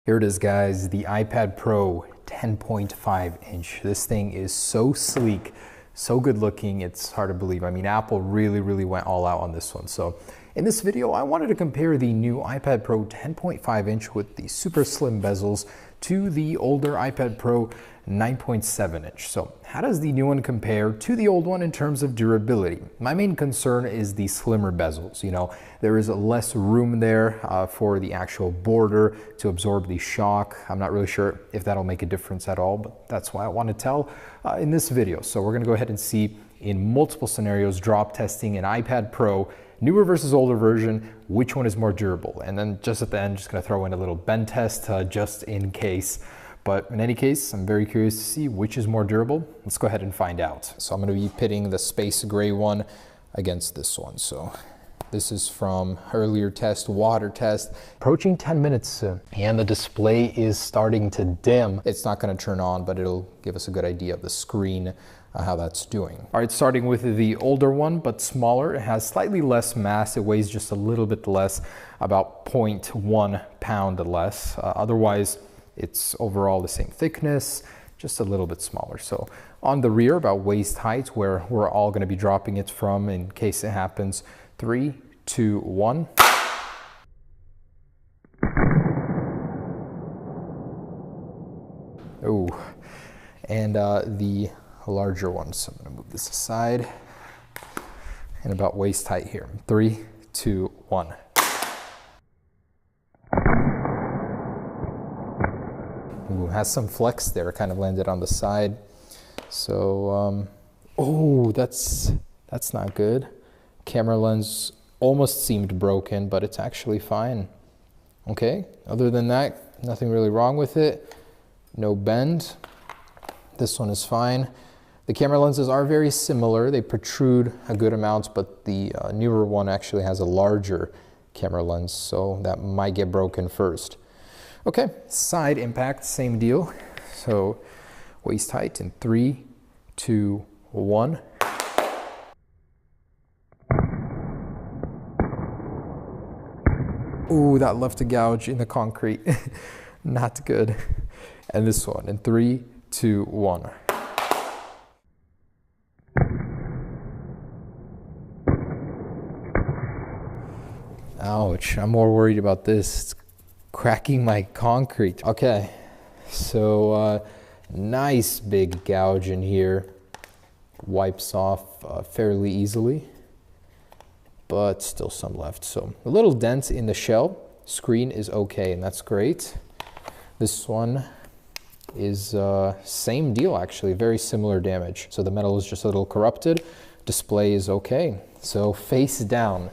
Here it is, guys, the iPad Pro 10.5 inch. This thing is so sleek, so good looking, it's hard to believe. I mean, Apple really went all out on this one. So in this video, I wanted to compare the new iPad Pro 10.5 inch with the super slim bezels to the older iPad Pro 9.7 inch. So how does the new one compare to the old one in terms of durability? My main concern is the slimmer bezels. You know, there is less room there for the actual border to absorb the shock. I'm not really sure if that'll make a difference at all, but that's why I want to tell in this video. So we're gonna go ahead and see in multiple scenarios, drop testing an iPad Pro, newer versus older version, which one is more durable. And then just at the end, just gonna throw in a little bend test just in case. But in any case, I'm very curious to see which is more durable. Let's go ahead and find out. So I'm gonna be pitting the space gray one against this one. So this is from earlier test, water test. Approaching 10 minutes and the display is starting to dim. It's not gonna turn on, but it'll give us a good idea of the screen, how that's doing. All right, starting with the older one, but smaller. It has slightly less mass. It weighs just a little bit less, about 0.1 pound less. Otherwise, it's overall the same thickness, just a little bit smaller. So on the rear, about waist height, where we're all gonna be dropping it from in case it happens. 3, 2, 1. Oh, and the larger one. So I'm gonna move this aside. And about waist height here. 3, 2, 1. Ooh, has some flex there, kind of landed on the side. So, oh, that's not good. Camera lens almost seemed broken, but it's actually fine. Okay, other than that, nothing really wrong with it. No bend. This one is fine. The camera lenses are very similar. They protrude a good amount, but the newer one actually has a larger camera lens, so that might get broken first. Okay, side impact, same deal. So waist height in 3, 2, 1. Ooh, that left a gouge in the concrete. Not good. And this one in 3, 2, 1. Ouch, I'm more worried about this. It's cracking my concrete. Okay, so nice big gouge in here. Wipes off fairly easily, but still some left. So a little dent in the shell. Screen is okay, and that's great. This one is same deal actually, very similar damage. So the metal is just a little corrupted. Display is okay. So face down.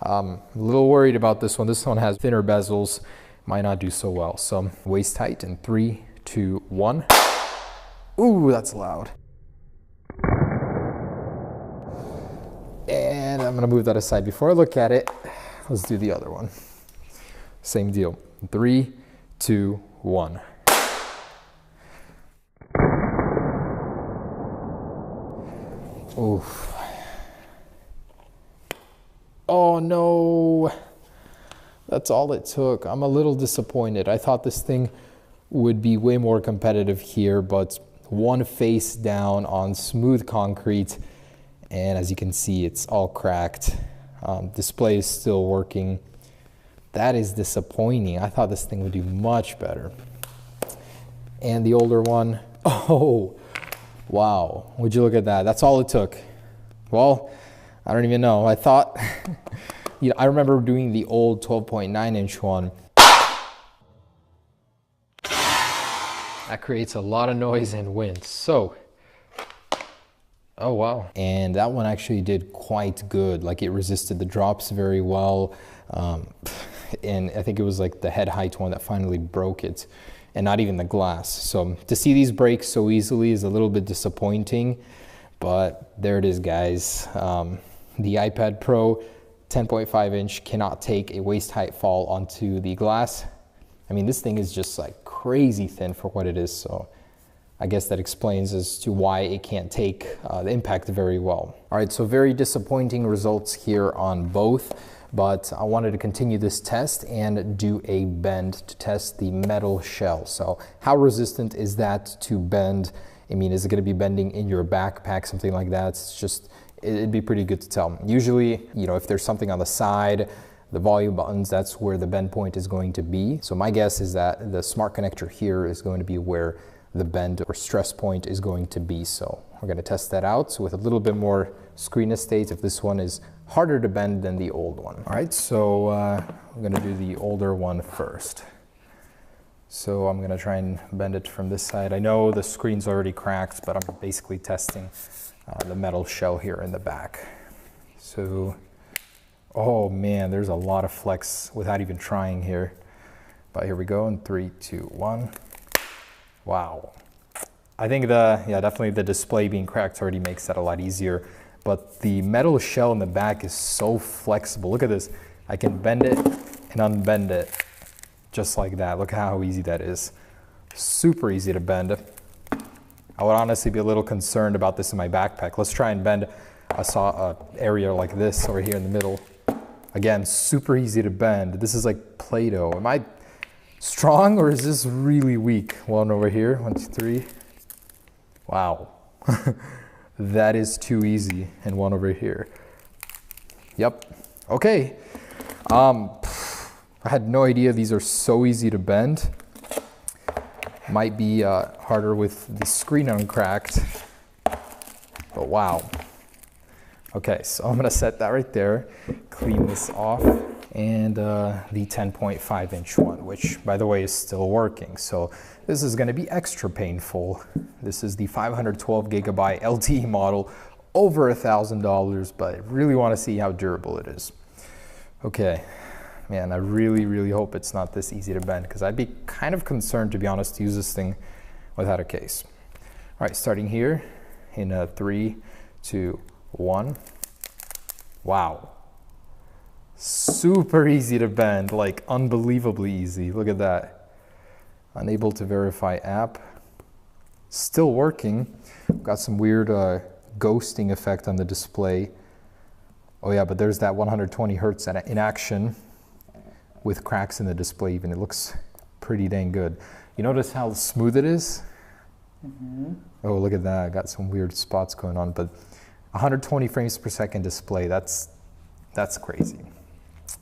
A little worried about this one. This one has thinner bezels, might not do so well. So waist height in 3, 2, 1. Ooh, that's loud. And I'm gonna move that aside. Before I look at it, let's do the other one. Same deal. 3, 2, 1. Oof. Oh no, that's all it took. I'm a little disappointed. I thought this thing would be way more competitive here, but one face down on smooth concrete, and as you can see, it's all cracked. Display is still working. That is disappointing. I thought this thing would do much better. And the older one, oh, wow, would you look at that? That's all it took. Well, I don't even know. I thought, you know, I remember doing the old 12.9 inch one. That creates a lot of noise and wind. So, oh wow. And that one actually did quite good. Like it resisted the drops very well. And I think it was like the head height one that finally broke it, and not even the glass. So to see these break so easily is a little bit disappointing, but there it is, guys. The iPad Pro 10.5 inch cannot take a waist height fall onto the glass. I mean, this thing is just like crazy thin for what it is. So I guess that explains as to why it can't take the impact very well. All right, so very disappointing results here on both. but I wanted to continue this test and do a bend to test the metal shell. So how resistant is that to bend? I mean, is it going to be bending in your backpack, something like that? It's just, it'd be pretty good to tell. Usually, you know, if there's something on the side, the volume buttons, that's where the bend point is going to be. So my guess is that the smart connector here is going to be where the bend or stress point is going to be. So we're going to test that out with a little bit more screen estate if this one is harder to bend than the old one. All right, so I'm going to do the older one first. So I'm going to try and bend it from this side. I know the screen's already cracked, but I'm basically testing the metal shell here in the back. So, oh man, there's a lot of flex without even trying here. But here we go in 3, 2, 1. Wow. I think definitely the display being cracked already makes that a lot easier. But the metal shell in the back is so flexible. Look at this. I can bend it and unbend it just like that. Look how easy that is. Super easy to bend. I would honestly be a little concerned about this in my backpack. Let's try and bend a area like this over here in the middle. Again, super easy to bend. This is like Play-Doh. Am I strong or is this really weak? One over here, 1, 2, 3. Wow. That is too easy. And one over here. Yep. Okay. I had no idea these are so easy to bend. Might be harder with the screen uncracked. But wow. Okay, so I'm gonna set that right there, clean this off, and the 10.5 inch one, which by the way is still working. So this is gonna be extra painful. This is the 512 gigabyte LTE model, over $1,000, but I really wanna see how durable it is. Okay, man, I really hope it's not this easy to bend because I'd be kind of concerned, to be honest, to use this thing without a case. All right, starting here in 3, 2, 1. Wow. Super easy to bend, like unbelievably easy. Look at that. Unable to verify app. Still working. Got some weird ghosting effect on the display. Oh yeah, but there's that 120 hertz in action with cracks in the display even. It looks pretty dang good. You notice how smooth it is? Mm-hmm. Oh, look at that. Got some weird spots going on, but 120 frames per second display, that's crazy.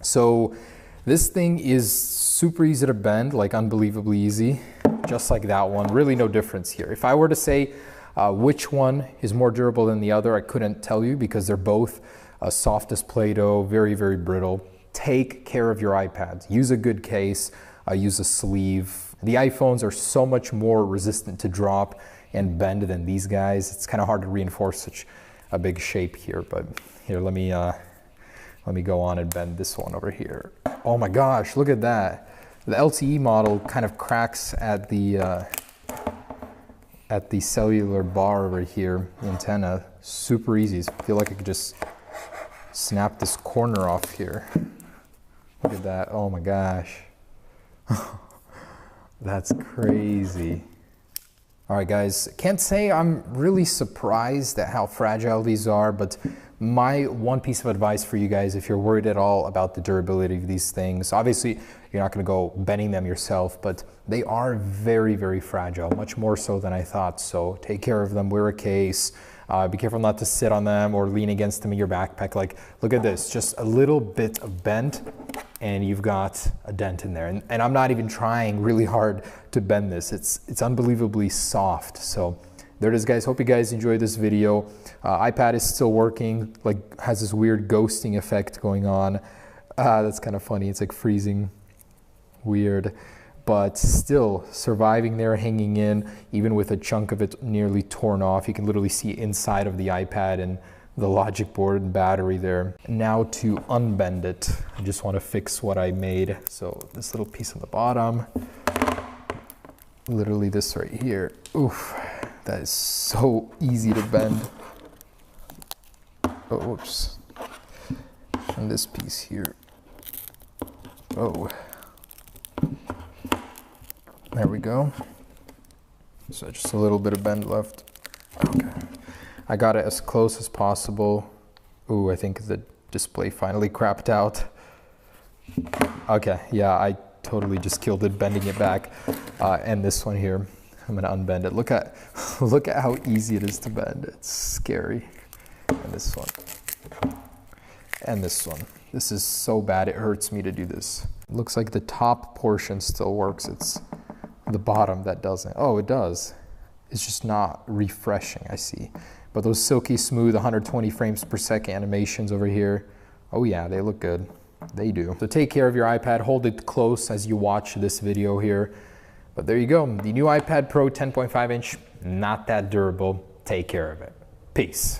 So this thing is super easy to bend, like unbelievably easy, just like that one. Really no difference here. If I were to say which one is more durable than the other, I couldn't tell you because they're both soft as Play-Doh, very brittle. Take care of your iPads. Use a good case, use a sleeve. The iPhones are so much more resistant to drop and bend than these guys. It's kind of hard to reinforce such a big shape here, but here, let me go on and bend this one over here. Oh my gosh, look at that. The LTE model kind of cracks at the cellular bar over here, the antenna. Super easy. I feel like I could just snap this corner off here. Look at that. Oh my gosh. That's crazy. All right, guys, can't say I'm really surprised at how fragile these are, but my one piece of advice for you guys, if you're worried at all about the durability of these things, obviously you're not gonna go bending them yourself, but they are very fragile, much more so than I thought. So take care of them, wear a case, be careful not to sit on them or lean against them in your backpack. Like, look at this, just a little bit of bend and you've got a dent in there. And I'm not even trying really hard to bend this. It's unbelievably soft. So there it is, guys. Hope you guys enjoyed this video. iPad is still working, like has this weird ghosting effect going on. That's kind of funny. It's like freezing, weird, but still surviving there, hanging in, even with a chunk of it nearly torn off. You can literally see inside of the iPad and the logic board and battery there. Now to unbend it, I just want to fix what I made. So this little piece on the bottom, literally this right here. Oof, that is so easy to bend. Oh, oops. And this piece here. Oh. There we go. So just a little bit of bend left. Okay. I got it as close as possible. Ooh, I think the display finally crapped out. Okay, yeah, I totally just killed it bending it back. And this one here, I'm gonna unbend it. Look at how easy it is to bend. It's scary. And this one. And this one. This is so bad, it hurts me to do this. It looks like the top portion still works. It's the bottom that doesn't. Oh, it does. It's just not refreshing, I see. But those silky smooth 120 frames per second animations over here, oh yeah, they look good. They do. So take care of your iPad, hold it close as you watch this video here. But there you go, the new iPad Pro 10.5 inch, not that durable. Take care of it. Peace.